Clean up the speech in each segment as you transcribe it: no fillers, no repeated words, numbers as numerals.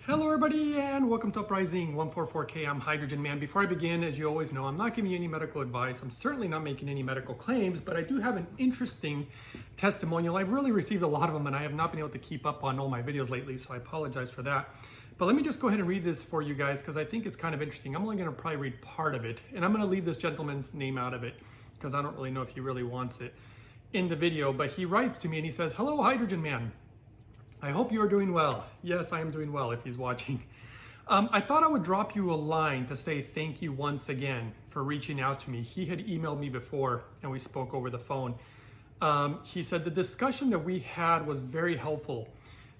Hello everybody and welcome to Uprising 144K. I'm Hydrogen Man. Before I begin, as you always know, I'm not giving you any medical advice. I'm certainly not making any medical claims, but I do have an interesting testimonial. I've really received a lot of them and I have not been able to keep up on all my videos lately, so I apologize for that. But let me just go ahead and read this for you guys because I think it's kind of interesting. I'm only going to probably read part of it and I'm going to leave this gentleman's name out of it because I don't really know if he really wants it in the video. But he writes to me and he says, "Hello Hydrogen Man. I hope you are doing well." Yes, I am doing well if he's watching. I thought I would drop you a line to say thank you once again for reaching out to me. He had emailed me before and we spoke over the phone. He said the discussion that we had was very helpful.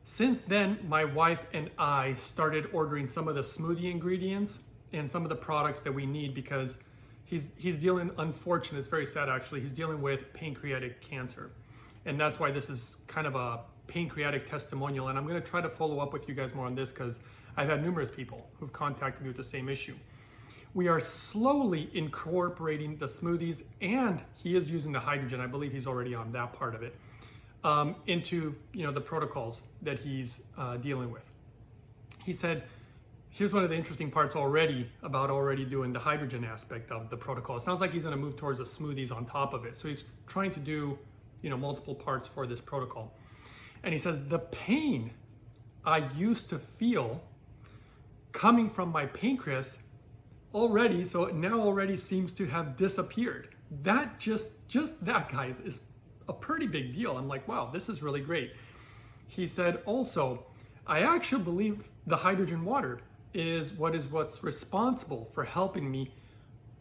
Since then, my wife and I started ordering some of the smoothie ingredients and some of the products that we need because he's dealing, unfortunately, it's very sad actually, he's dealing with pancreatic cancer. And that's why this is kind of a pancreatic testimonial, and I'm going to try to follow up with you guys more on this because I've had numerous people who've contacted me with the same issue. We are slowly incorporating the smoothies, and he is using the hydrogen. I believe he's already on that part of it into the protocols that he's dealing with. He said, here's one of the interesting parts already about doing the hydrogen aspect of the protocol. It sounds like he's going to move towards the smoothies on top of it. So he's trying to do multiple parts for this protocol. And he says, the pain I used to feel coming from my pancreas already seems to have disappeared. That just that, guys, is a pretty big deal. I'm like, wow, this is really great. He said also, I actually believe the hydrogen water is what's responsible for helping me,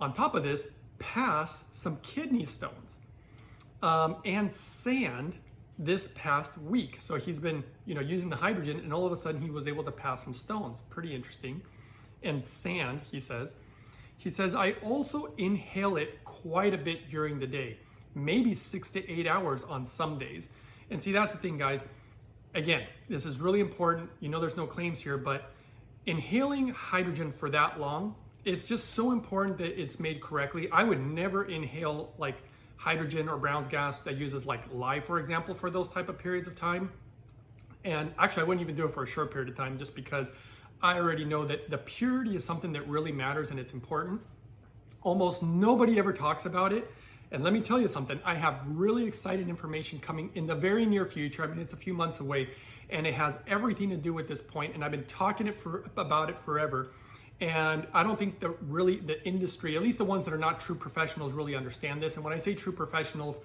on top of this, pass some kidney stones and sand this past week. So he's been, using the hydrogen and all of a sudden he was able to pass some stones. Pretty interesting. And sand, he says. He says, I also inhale it quite a bit during the day, maybe 6 to 8 hours on some days. And see, that's the thing, guys. Again, this is really important. There's no claims here, but inhaling hydrogen for that long, it's just so important that it's made correctly. I would never inhale like hydrogen or Brown's gas that uses like lye, for example, for those type of periods of time. And actually, I wouldn't even do it for a short period of time just because I already know that the purity is something that really matters and it's important. Almost nobody ever talks about it. And let me tell you something, I have really exciting information coming in the very near future. I mean, it's a few months away and it has everything to do with this point. And I've been talking about it forever. And I don't think the industry, at least the ones that are not true professionals, really understand this. And when I say true professionals,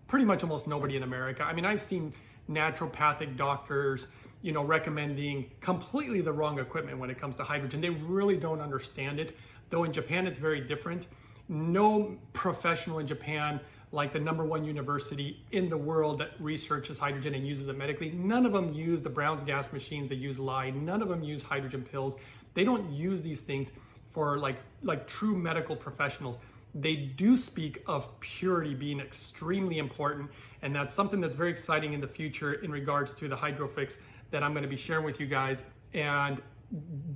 pretty much almost nobody in America. I mean, I've seen naturopathic doctors, recommending completely the wrong equipment when it comes to hydrogen. They really don't understand it. Though in Japan, it's very different. No professional in Japan, like the #1 university in the world that researches hydrogen and uses it medically, none of them use the Brown's gas machines. They use lye. None of them use hydrogen pills. They don't use these things for like true medical professionals. They do speak of purity being extremely important, and that's something that's very exciting in the future in regards to the Hydrofix that I'm going to be sharing with you guys. And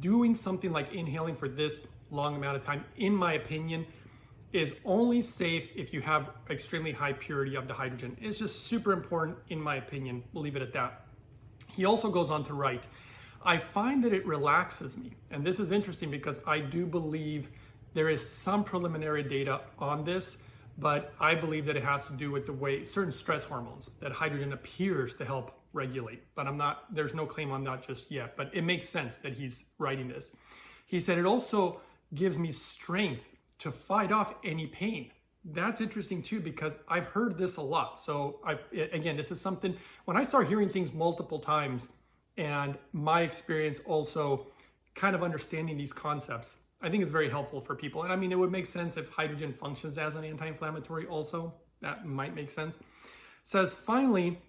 doing something like inhaling for this long amount of time, in my opinion, is only safe if you have extremely high purity of the hydrogen. It's just super important in my opinion. We'll leave it at that. He also goes on to write, I find that it relaxes me. And this is interesting because I do believe there is some preliminary data on this, but I believe that it has to do with the way certain stress hormones that hydrogen appears to help regulate. But there's no claim on that just yet, but it makes sense that he's writing this. He said, it also gives me strength to fight off any pain. That's interesting too, because I've heard this a lot. So again, this is something, when I start hearing things multiple times, and my experience also kind of understanding these concepts, I think it's very helpful for people. And I mean, it would make sense if hydrogen functions as an anti-inflammatory also. That might make sense. Says, finally,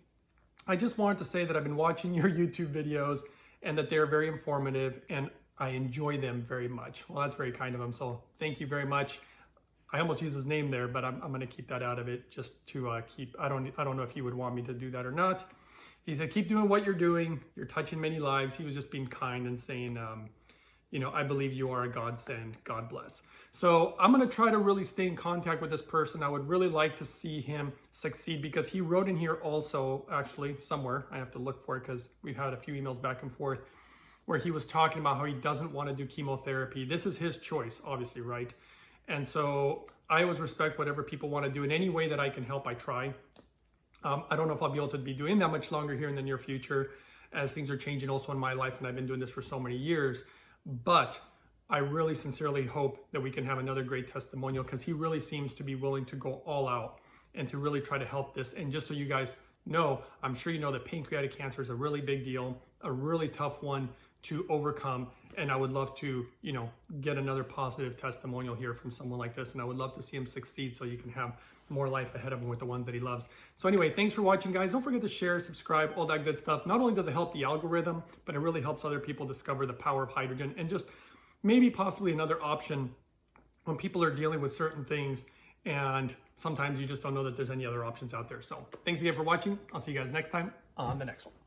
I just wanted to say that I've been watching your YouTube videos and that they're very informative and I enjoy them very much. Well, that's very kind of him. So thank you very much. I almost used his name there, but I'm going to keep that out of it just to keep, I don't know if he would want me to do that or not. He said, keep doing what you're doing. You're touching many lives. He was just being kind and saying, I believe you are a godsend. God bless. So I'm going to try to really stay in contact with this person. I would really like to see him succeed because he wrote in here also, actually, somewhere. I have to look for it because we've had a few emails back and forth, where he was talking about how he doesn't want to do chemotherapy. This is his choice, obviously, right? And so I always respect whatever people want to do. In any way that I can help, I try. I don't know if I'll be able to be doing that much longer here in the near future, as things are changing also in my life, and I've been doing this for so many years. But I really sincerely hope that we can have another great testimonial, because he really seems to be willing to go all out and to really try to help this. And just so you guys know, I'm sure you know that pancreatic cancer is a really big deal, a really tough one to overcome. And I would love to, get another positive testimonial here from someone like this. And I would love to see him succeed so you can have more life ahead of him with the ones that he loves. So anyway, thanks for watching, guys. Don't forget to share, subscribe, all that good stuff. Not only does it help the algorithm, but it really helps other people discover the power of hydrogen, and just maybe possibly another option when people are dealing with certain things and sometimes you just don't know that there's any other options out there. So thanks again for watching. I'll see you guys next time on the next one.